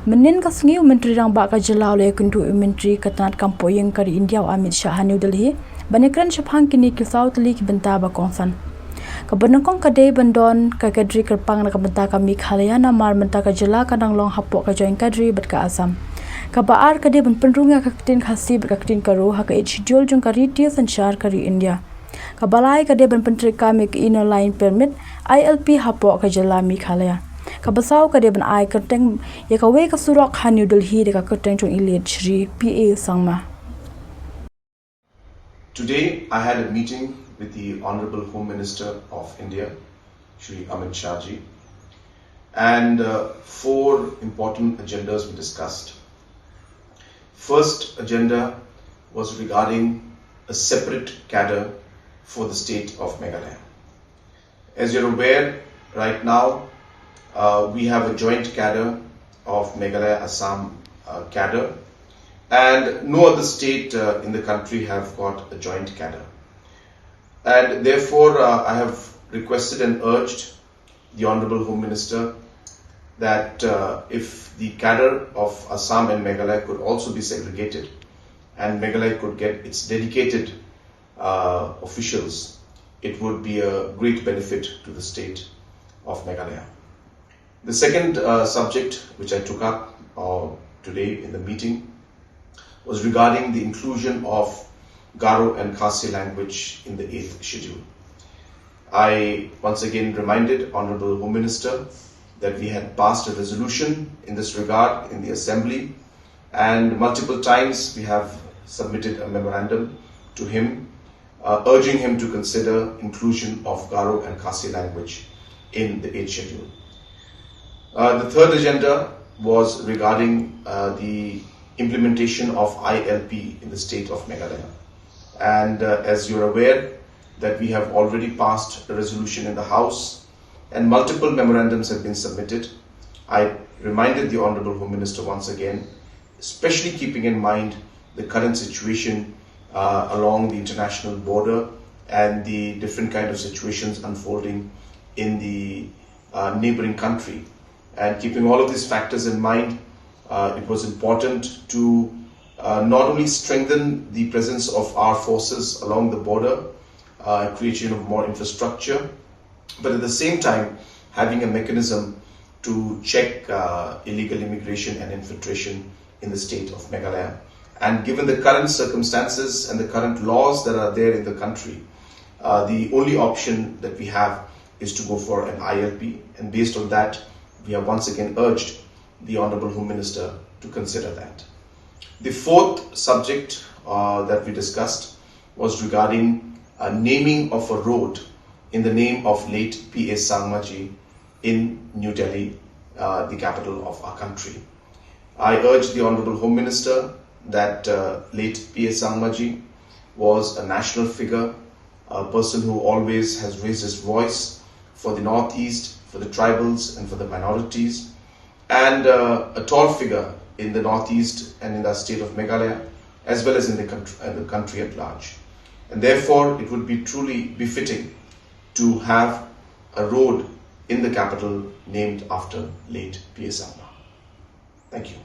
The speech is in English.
Menin kasungi Myntri Rangbah ka Jylla oleh Kynduh Myntri katanat kampohing kari India Amit Shah New Delhi banekran syapang kini kisau teli kibenta bakongsan. Kabenengkong kadai bandon ka kadri kerpang na kabenta ka Meghalaya namar benta ka Jylla kadang long hapok ka join kadri bet ka Assam. Kabaar kadai benpenrunga ka ketin khasi bet ka ketin karu ha ka schedule jung kari tia sanchar kari India. Kabalai kadai benpentri ka mek inner line permit ILP hapok ka Jylla Meghalaya. Kabasau kadai ben ai kerteng ya ka we ka surok ha New Delhi de ka kerteng chung ilit Shri PA Sangma. Today I had a meeting with the Honorable Home Minister of India, Shri Amit Shah ji, and 4 important agendas we discussed. First agenda was regarding a separate cadre for the state of Meghalaya. As you're aware, right now we have a joint cadre of Meghalaya Assam cadre, and no other state in the country have got a joint cadre. And therefore I have requested and urged the Honorable Home Minister that if the cadre of Assam and Meghalaya could also be segregated and Meghalaya could get its dedicated officials, it would be a great benefit to the state of Meghalaya. The second subject which I took up today in the meeting was regarding the inclusion of Garo and Khasi language in the 8th schedule. I once again reminded Honorable Home Minister that we had passed a resolution in this regard in the Assembly, and multiple times we have submitted a memorandum to him urging him to consider inclusion of Garo and Khasi language in the 8th schedule. The third agenda was regarding the implementation of ILP in the state of Meghalaya. And as you're aware that we have already passed a resolution in the House and multiple memorandums have been submitted, I reminded the Honorable Home Minister once again, especially keeping in mind the current situation along the international border and the different kind of situations unfolding in the neighboring country. And keeping all of these factors in mind, it was important to not only strengthen the presence of our forces along the border, creation of more infrastructure, but at the same time having a mechanism to check illegal immigration and infiltration in the state of Meghalaya. And given the current circumstances and the current laws that are there in the country, the only option that we have is to go for an ILP, and based on that we have once again urged the Honorable Home Minister to consider that. The fourth subject that we discussed was regarding a naming of a road in the name of late PA Sangma ji in New Delhi, the capital of our country. I urged the Honorable Home Minister that late PA Sangma ji was a national figure, a person who always has raised his voice for the Northeast, for the tribals and for the minorities, and a tall figure in the Northeast and in the state of Meghalaya, as well as in the country at large. And therefore it would be truly befitting to have a road in the capital named after late PA Sangma. Thank you.